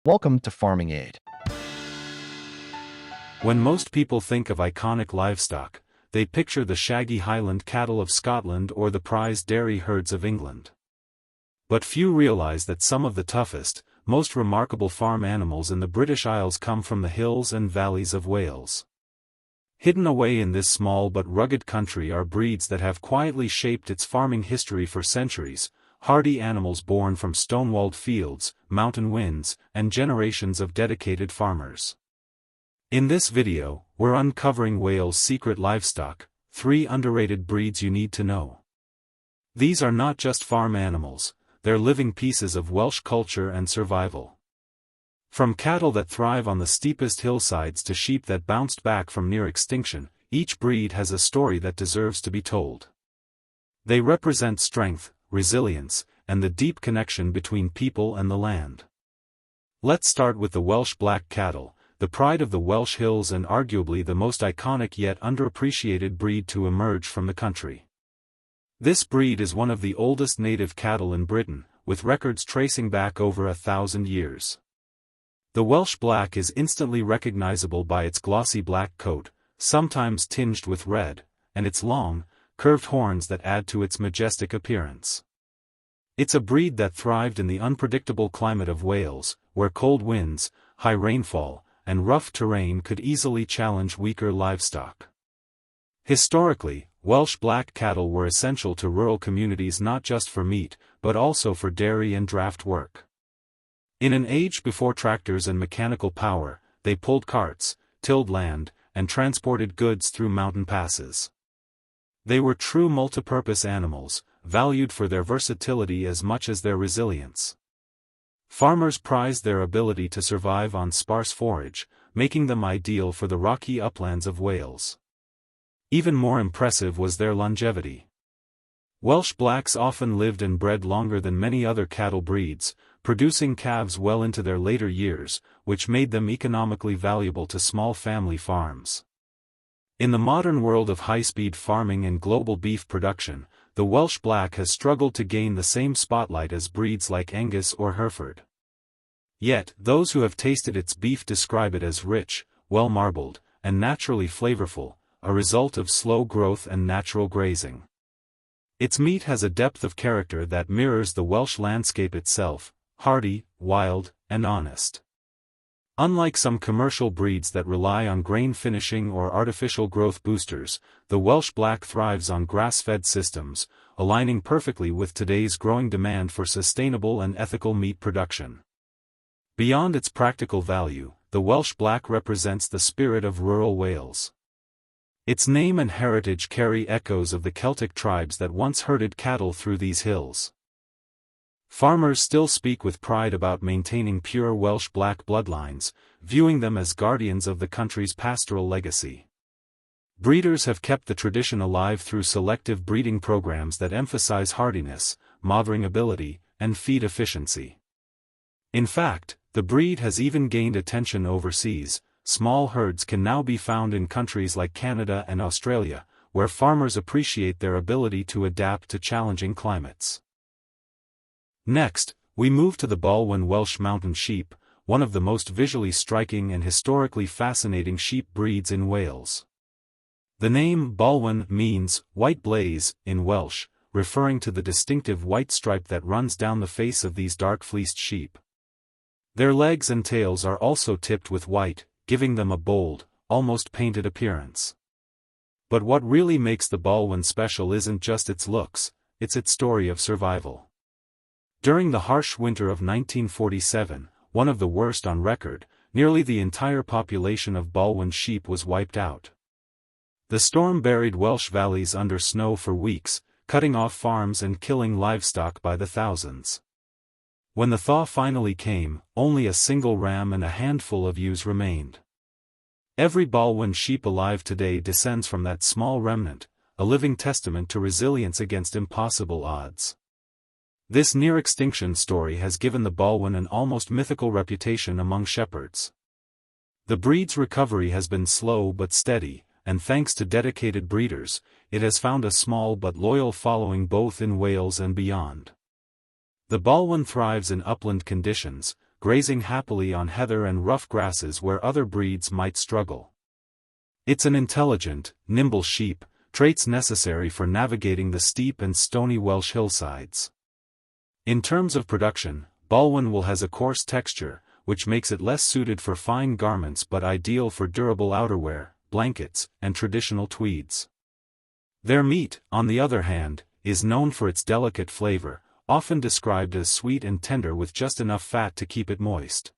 Welcome to Farming Aid. When most people think of iconic livestock, they picture the shaggy Highland cattle of Scotland or the prized dairy herds of England. But few realize that some of the toughest, most remarkable farm animals in the British Isles come from the hills and valleys of Wales. Hidden away in this small but rugged country are breeds that have quietly shaped its farming history for centuries, hardy animals born from stone-walled fields, mountain winds, and generations of dedicated farmers. In this video, we're uncovering Wales Secret Livestock, 3 underrated breeds you need to know. These are not just farm animals, they're living pieces of Welsh culture and survival. From cattle that thrive on the steepest hillsides to sheep that bounced back from near extinction, each breed has a story that deserves to be told. They represent strength, resilience, and the deep connection between people and the land. Let's start with the Welsh Black Cattle, the pride of the Welsh Hills and arguably the most iconic yet underappreciated breed to emerge from the country. This breed is one of the oldest native cattle in Britain, with records tracing back over 1,000 years. The Welsh Black is instantly recognizable by its glossy black coat, sometimes tinged with red, and its long, curved horns that add to its majestic appearance. It's a breed that thrived in the unpredictable climate of Wales, where cold winds, high rainfall, and rough terrain could easily challenge weaker livestock. Historically, Welsh black cattle were essential to rural communities not just for meat, but also for dairy and draft work. In an age before tractors and mechanical power, they pulled carts, tilled land, and transported goods through mountain passes. They were true multipurpose animals, valued for their versatility as much as their resilience. Farmers prized their ability to survive on sparse forage, making them ideal for the rocky uplands of Wales. Even more impressive was their longevity. Welsh Blacks often lived and bred longer than many other cattle breeds, producing calves well into their later years, which made them economically valuable to small family farms. In the modern world of high-speed farming and global beef production, the Welsh Black has struggled to gain the same spotlight as breeds like Angus or Hereford. Yet, those who have tasted its beef describe it as rich, well-marbled, and naturally flavorful, a result of slow growth and natural grazing. Its meat has a depth of character that mirrors the Welsh landscape itself, hardy, wild, and honest. Unlike some commercial breeds that rely on grain finishing or artificial growth boosters, the Welsh Black thrives on grass-fed systems, aligning perfectly with today's growing demand for sustainable and ethical meat production. Beyond its practical value, the Welsh Black represents the spirit of rural Wales. Its name and heritage carry echoes of the Celtic tribes that once herded cattle through these hills. Farmers still speak with pride about maintaining pure Welsh Black bloodlines, viewing them as guardians of the country's pastoral legacy. Breeders have kept the tradition alive through selective breeding programs that emphasize hardiness, mothering ability, and feed efficiency. In fact, the breed has even gained attention overseas. Small herds can now be found in countries like Canada and Australia, where farmers appreciate their ability to adapt to challenging climates. Next, we move to the Balwen Welsh Mountain Sheep, one of the most visually striking and historically fascinating sheep breeds in Wales. The name Balwen means white blaze in Welsh, referring to the distinctive white stripe that runs down the face of these dark-fleeced sheep. Their legs and tails are also tipped with white, giving them a bold, almost painted appearance. But what really makes the Balwen special isn't just its looks, it's its story of survival. During the harsh winter of 1947, one of the worst on record, nearly the entire population of Balwen sheep was wiped out. The storm buried Welsh valleys under snow for weeks, cutting off farms and killing livestock by the thousands. When the thaw finally came, only a single ram and a handful of ewes remained. Every Balwen sheep alive today descends from that small remnant, a living testament to resilience against impossible odds. This near-extinction story has given the Balwen an almost mythical reputation among shepherds. The breed's recovery has been slow but steady, and thanks to dedicated breeders, it has found a small but loyal following both in Wales and beyond. The Balwen thrives in upland conditions, grazing happily on heather and rough grasses where other breeds might struggle. It's an intelligent, nimble sheep, traits necessary for navigating the steep and stony Welsh hillsides. In terms of production, Balwen wool has a coarse texture, which makes it less suited for fine garments but ideal for durable outerwear, blankets, and traditional tweeds. Their meat, on the other hand, is known for its delicate flavor, often described as sweet and tender with just enough fat to keep it moist.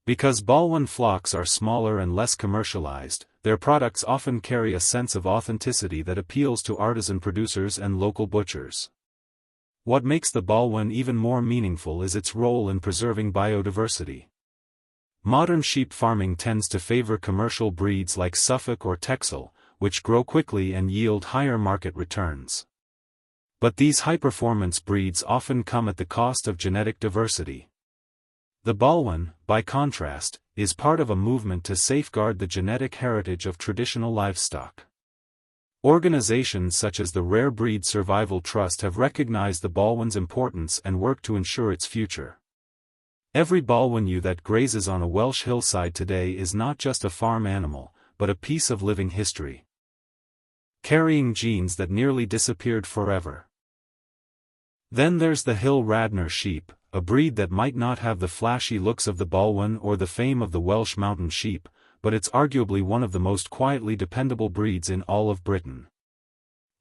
Because Balwen flocks are smaller and less commercialized, their products often carry a sense of authenticity that appeals to artisan producers and local butchers. What makes the Balwen even more meaningful is its role in preserving biodiversity. Modern sheep farming tends to favor commercial breeds like Suffolk or Texel, which grow quickly and yield higher market returns. But these high-performance breeds often come at the cost of genetic diversity. The Balwen, by contrast, is part of a movement to safeguard the genetic heritage of traditional livestock. Organizations such as the Rare Breed Survival Trust have recognized the Balwen's importance and work to ensure its future. Every Balwen ewe that grazes on a Welsh hillside today is not just a farm animal, but a piece of living history, carrying genes that nearly disappeared forever. Then there's the Hill Radnor Sheep, a breed that might not have the flashy looks of the Balwen or the fame of the Welsh Mountain Sheep, but it's arguably one of the most quietly dependable breeds in all of Britain.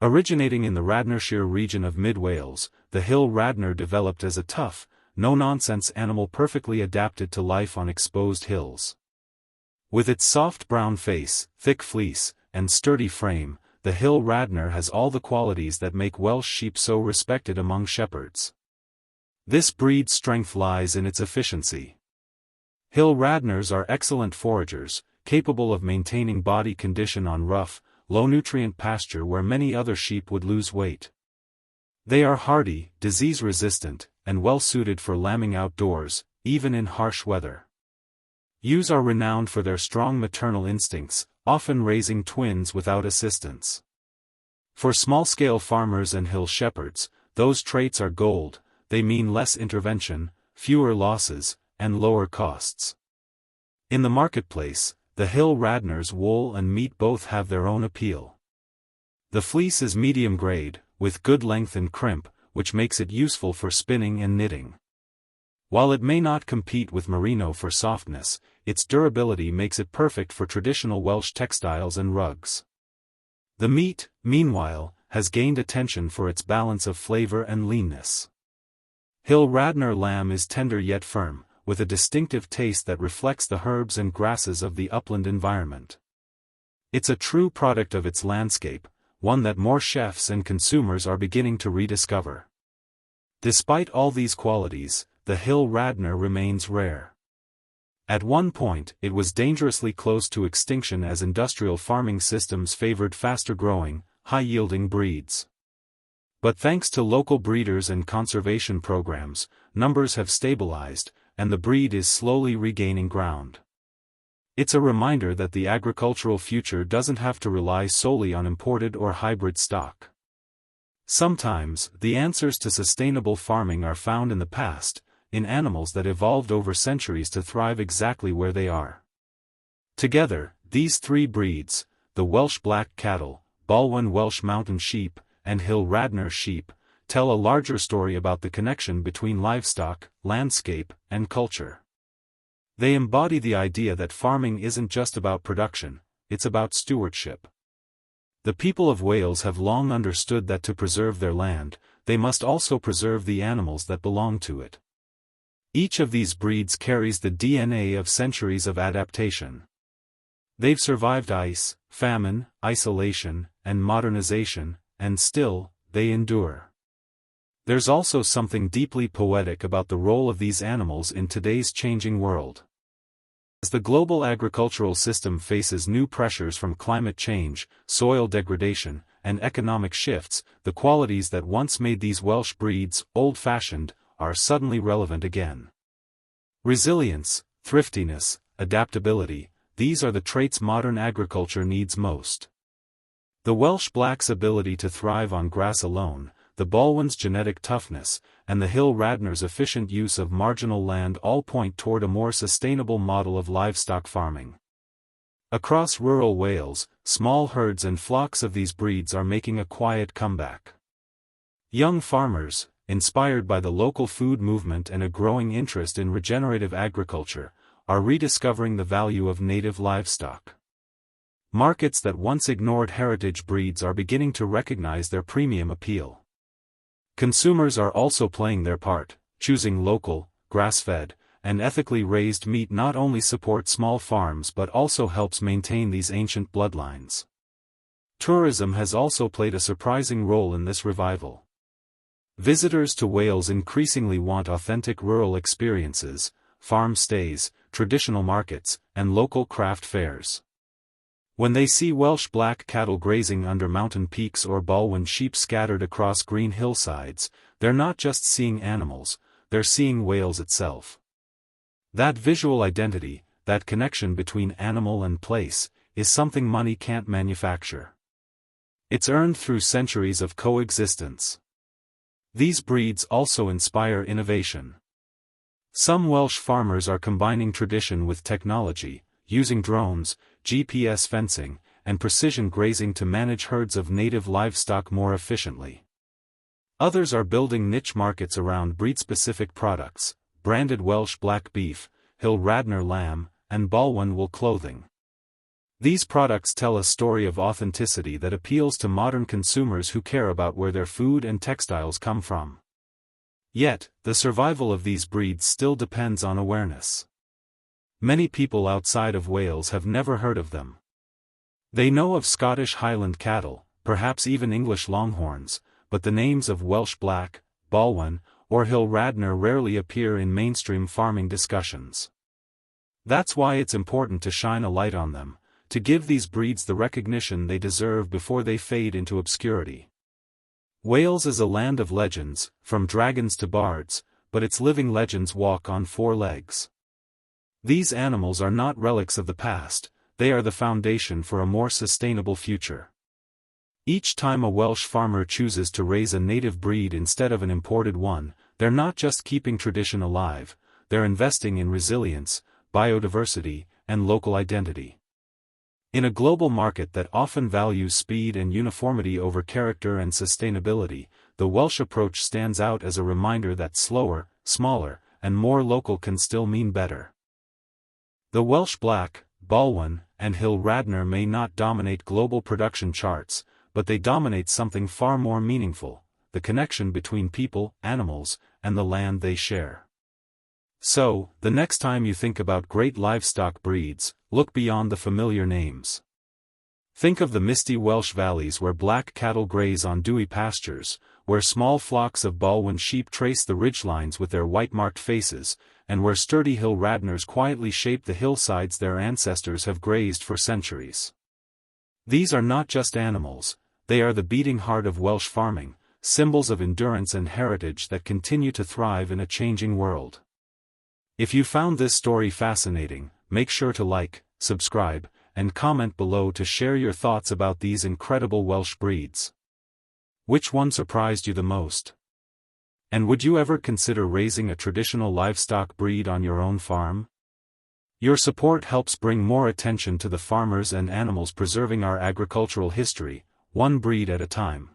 Originating in the Radnorshire region of mid-Wales, the Hill Radnor developed as a tough, no-nonsense animal perfectly adapted to life on exposed hills. With its soft brown face, thick fleece, and sturdy frame, the Hill Radnor has all the qualities that make Welsh sheep so respected among shepherds. This breed's strength lies in its efficiency. Hill Radnors are excellent foragers, capable of maintaining body condition on rough, low-nutrient pasture where many other sheep would lose weight. They are hardy, disease-resistant, and well-suited for lambing outdoors, even in harsh weather. Ewes are renowned for their strong maternal instincts, often raising twins without assistance. For small-scale farmers and hill shepherds, those traits are gold. They mean less intervention, fewer losses, and lower costs. In the marketplace, the Hill Radnor's wool and meat both have their own appeal. The fleece is medium grade, with good length and crimp, which makes it useful for spinning and knitting. While it may not compete with merino for softness, its durability makes it perfect for traditional Welsh textiles and rugs. The meat, meanwhile, has gained attention for its balance of flavor and leanness. Hill Radnor lamb is tender yet firm, with a distinctive taste that reflects the herbs and grasses of the upland environment. It's a true product of its landscape, one that more chefs and consumers are beginning to rediscover. Despite all these qualities, the Hill Radnor remains rare. At one point, it was dangerously close to extinction as industrial farming systems favored faster-growing, high-yielding breeds. But thanks to local breeders and conservation programs, numbers have stabilized, and the breed is slowly regaining ground. It's a reminder that the agricultural future doesn't have to rely solely on imported or hybrid stock. Sometimes, the answers to sustainable farming are found in the past, in animals that evolved over centuries to thrive exactly where they are. Together, these three breeds, the Welsh Black Cattle, Balwen Welsh Mountain Sheep, and Hill Radnor Sheep, tell a larger story about the connection between livestock, landscape, and culture. They embody the idea that farming isn't just about production, it's about stewardship. The people of Wales have long understood that to preserve their land, they must also preserve the animals that belong to it. Each of these breeds carries the DNA of centuries of adaptation. They've survived ice, famine, isolation, and modernization, and still, they endure. There's also something deeply poetic about the role of these animals in today's changing world. As the global agricultural system faces new pressures from climate change, soil degradation, and economic shifts, the qualities that once made these Welsh breeds old-fashioned are suddenly relevant again. Resilience, thriftiness, adaptability, these are the traits modern agriculture needs most. The Welsh Black's ability to thrive on grass alone, the Balwen's genetic toughness, and the Hill Radnor's efficient use of marginal land all point toward a more sustainable model of livestock farming. Across rural Wales, small herds and flocks of these breeds are making a quiet comeback. Young farmers, inspired by the local food movement and a growing interest in regenerative agriculture, are rediscovering the value of native livestock. Markets that once ignored heritage breeds are beginning to recognize their premium appeal. Consumers are also playing their part, choosing local, grass-fed, and ethically raised meat not only supports small farms but also helps maintain these ancient bloodlines. Tourism has also played a surprising role in this revival. Visitors to Wales increasingly want authentic rural experiences, farm stays, traditional markets, and local craft fairs. When they see Welsh black cattle grazing under mountain peaks or Balwen sheep scattered across green hillsides, they're not just seeing animals, they're seeing Wales itself. That visual identity, that connection between animal and place, is something money can't manufacture. It's earned through centuries of coexistence. These breeds also inspire innovation. Some Welsh farmers are combining tradition with technology, using drones, GPS fencing, and precision grazing to manage herds of native livestock more efficiently. Others are building niche markets around breed-specific products, branded Welsh black beef, Hill Radnor lamb, and Balwen wool clothing. These products tell a story of authenticity that appeals to modern consumers who care about where their food and textiles come from. Yet, the survival of these breeds still depends on awareness. Many people outside of Wales have never heard of them. They know of Scottish Highland cattle, perhaps even English Longhorns, but the names of Welsh Black, Balwen, or Hill Radnor rarely appear in mainstream farming discussions. That's why it's important to shine a light on them, to give these breeds the recognition they deserve before they fade into obscurity. Wales is a land of legends, from dragons to bards, but its living legends walk on four legs. These animals are not relics of the past, they are the foundation for a more sustainable future. Each time a Welsh farmer chooses to raise a native breed instead of an imported one, they're not just keeping tradition alive, they're investing in resilience, biodiversity, and local identity. In a global market that often values speed and uniformity over character and sustainability, the Welsh approach stands out as a reminder that slower, smaller, and more local can still mean better. The Welsh Black, Balwen, and Hill Radnor may not dominate global production charts, but they dominate something far more meaningful: the connection between people, animals, and the land they share. So, the next time you think about great livestock breeds, look beyond the familiar names. Think of the misty Welsh valleys where black cattle graze on dewy pastures, where small flocks of Balwen sheep trace the ridgelines with their white-marked faces, and where sturdy Hill Radnors quietly shape the hillsides their ancestors have grazed for centuries. These are not just animals, they are the beating heart of Welsh farming, symbols of endurance and heritage that continue to thrive in a changing world. If you found this story fascinating, make sure to like, subscribe, and comment below to share your thoughts about these incredible Welsh breeds. Which one surprised you the most? And would you ever consider raising a traditional livestock breed on your own farm? Your support helps bring more attention to the farmers and animals preserving our agricultural history, one breed at a time.